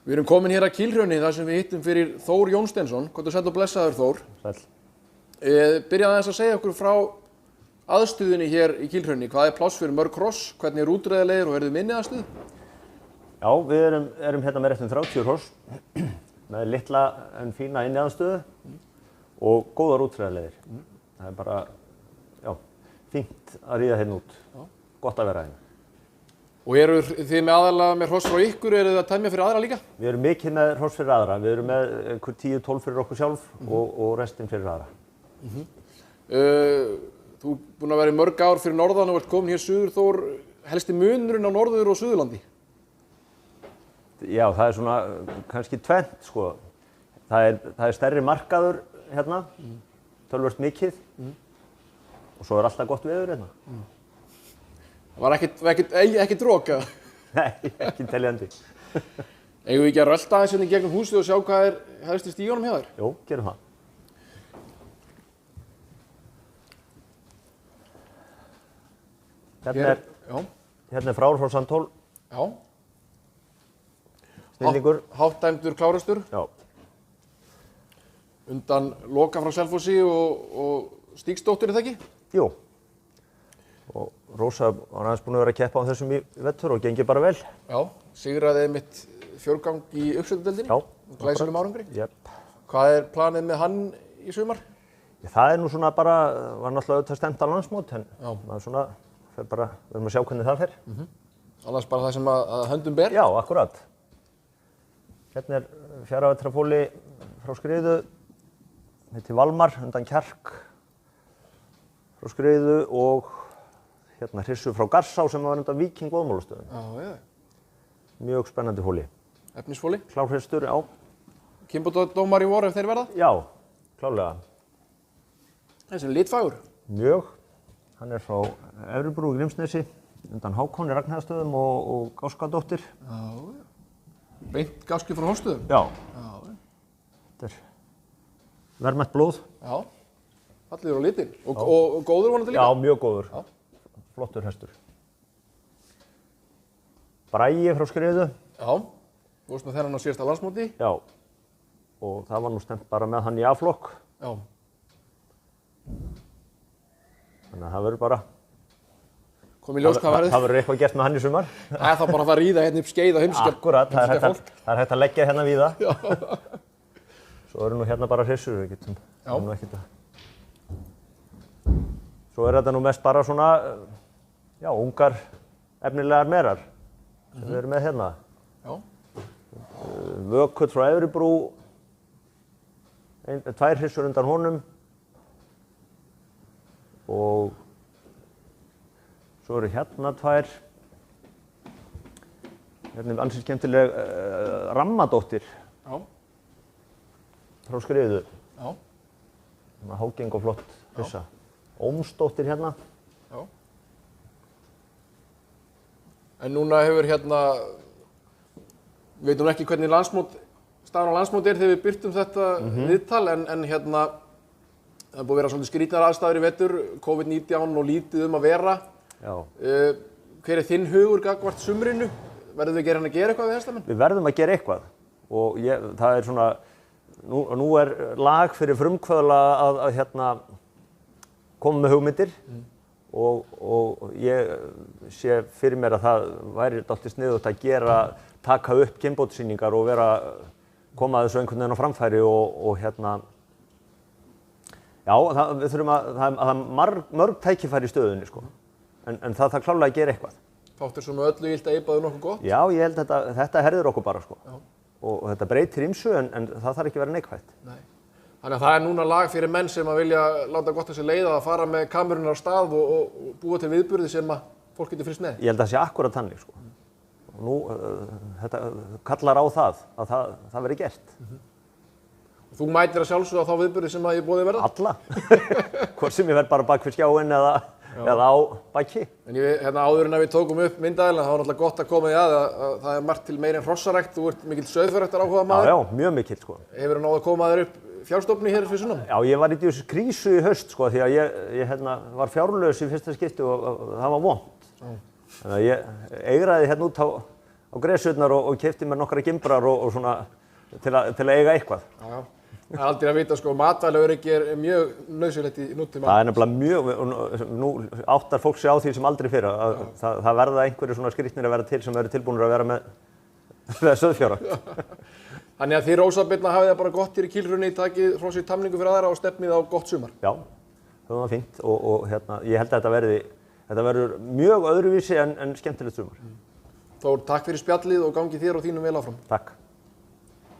Við erum komin hér að Kílhrauni þar sem við hittum fyrir Þór Jónsteinsson. Hvað þú sæll og blessaður, Þór? Sæll. Byrjaði aðeins að segja okkur frá aðstöðunni hér í Kílhrauni. Hvað er pláss fyrir mörg hross? Hvernig er útreiðarlegir og verðið minni aðstöð? Já, við erum hérna með réttum 30 hross með litla en fína inni aðstöðu og góðar útreiðarlegir. Það er bara, já, fínt að ríða hérna út. Gott að vera hérna. Og eru þið með aðalega með hross frá ykkur, eru þið að tæmja fyrir aðra líka? Við erum mikið með hross fyrir aðra. Við erum með 10-12 fyrir okkur sjálf og restin fyrir aðra. Þú er búinn að vera í mörg ár fyrir norðan og ert komin hér suður, Þór. Helsti munurinn á Norður- og Suðurlandi? Já, það er svona kannski tvennt, sko. Það er stærri markaður hérna, töluvert mikið og svo er alltaf gott veður hérna. Það var ekkert roka? Nei, ekki teljandi. Eigum við ekki að rölta aðeins hérna í gegnum húsið og sjá hvað er helst í stígunum hjá þér? Jú, gerum það. Hérna er Frár frá Sandhól. Já. Snillingur. Háttdæmdur klárastur. Já. Undan Loka frá Selfossi og Stígsdóttir, er það ekki? Jú. Og Rósa var aðeins búin að vera að keppa á þessum í vetur og gengið bara vel. Já, sigraði mitt fjórgang í uppsveitardeildinni. Já. Glæsilegum árangri. Jep. Hvað er planið með hann í sumar? Það er nú svona bara, var náttúrulega auðvitað stefnt á landsmót, en maður svona, við erum að sjá hvernig það fer. Annars bara það sem að höndum ber? Já, akkurat. Hérna er 4 vetra fóli frá Skriðu, heitir Valmar, undan Kjark frá Skriðu og hérna hrissu frá Garsá sem var undan Víking Vóðmálastöðum. Já, já. Mjög spennandi fóli. Efnisfóli? Klárhristur, já. Kynbótadómar í vor ef þeir verða? Já, klárlega. Þessi er litfagur. Mjög. Hann er frá Efribrú í Grímsnesi, undan Hákoni Ragnheiðarstöðum og Gáskadóttir. Já, já. Beint gáski frá Hórstöðum? Já. Já, já. Þetta er verðmætt blóð. Já. Fallegur á litinn. Og góður vonandi líka? Já, mjög góður. Já. Flottur hestur. Bragi frá Skriðu. Já. Þú veist með þennan á síðasta landsmóti? Já. Og það var nú stefnt bara með hann í A-flokk. Já. Þannig að það verður bara... Kom í ljós hvað verður? Það verður eitthvað gert með hann í sumar. Það er þá bara að fara að ríða hérna upp skeið á heimskja. Akkurat, það er hægt að leggja hérna víða. Já. Svo eru nú hérna bara hrissur, við getum. Já. Nú ekkert að... Svo er þetta nú mest bara svona, já, ungar efnilegar merar sem við erum með hérna. Já. Vökull frá Efribrú, 2 hrissur undan honum og svo eru hérna 2. Hérna er ansið skemmtileg Rammadóttir frá Skriðu. Já. Hágeng og flott hrissa. Ómsdóttir hérna. Já. En núna hefur hérna, við veitum ekki hvernig staðan á landsmóti er þegar við birtum þetta viðtal, en hérna, það er búið að vera svolítið skrýtnar aðstæður í vetur, COVID-19 og lítið að vera. Já. Hver er þinn hugur gagnvart sumrinu? Verðum við að gera eitthvað við hestamenn? Við verðum að gera eitthvað og það er svona, nú er lag fyrir frumkvöðla að hérna koma með hugmyndir og ég sé fyrir mér að það væri dálítið sniðugt að taka upp kynbótasýningar og koma þessu einhvern veginn á framfæri og hérna, já, við þurfum það er mörg tækifæri í stöðunni, sko, en það þarf klárlega að gera eitthvað. Fátt sem öllu illt að eipaðu nokkuð gott? Já, ég held að þetta herðir okkur bara, sko, og þetta breytir ýmsu en það þarf ekki að vera neikvætt. Nei. Þannig að það er núna lag fyrir menn sem að vilja láta gott að sér leiða að fara með kamerunnar á stað og búa til viðburði sem að fólk getur fylgst með. Ég held að það sé akkurat þannig, sko. Og nú, þetta kallar á að það verði gert. Og þú mætir að sjálfsögða á þá viðburði sem að ég boði verða? Alla. Hvort sem ég verð bara bak við skjáinn eða á baki. En hérna áður en að við tókum upp myndaðilina, þá var náttúrulega gott að koma í að það er margt til meira en hrossarækt. Þú ert mikill sauðfjárræktar áhuga maður. Já, mjög mikill, sko. Hefurðu náð að koma þér upp fjárstofni hér fyrir sunnan? Já, ég var í þessu krísu í haust, sko, því að ég var fjárlaus í fyrsta skipti og það var vont. Þannig að ég eigraði hérna út á á gresjurnar og keypti mér nokkra gimbrar og svona til að eiga eitthvað. Já. Það er aldrei að vita sko, matvælaöryggi er mjög nauðsynlegt í nútíma. Það er nefnilega mjög, nú áttar fólk sig á því sem aldrei fyrr að það verða einhverju svona skrýtnir að vera til sem eru tilbúnir að vera með sauðfjárrækt. Þannig að þið Rósa Birna hafið það bara gott hér í Kílrunni, takið frá sér tamningu fyrir aðra og stefnið á gott sumar. Já, það var fínt og ég held að þetta verður mjög öðruvísi en skemmtilegt sumar. Þór, takk fyrir spjallið og gangi þér og þínum vel áfram. Takk.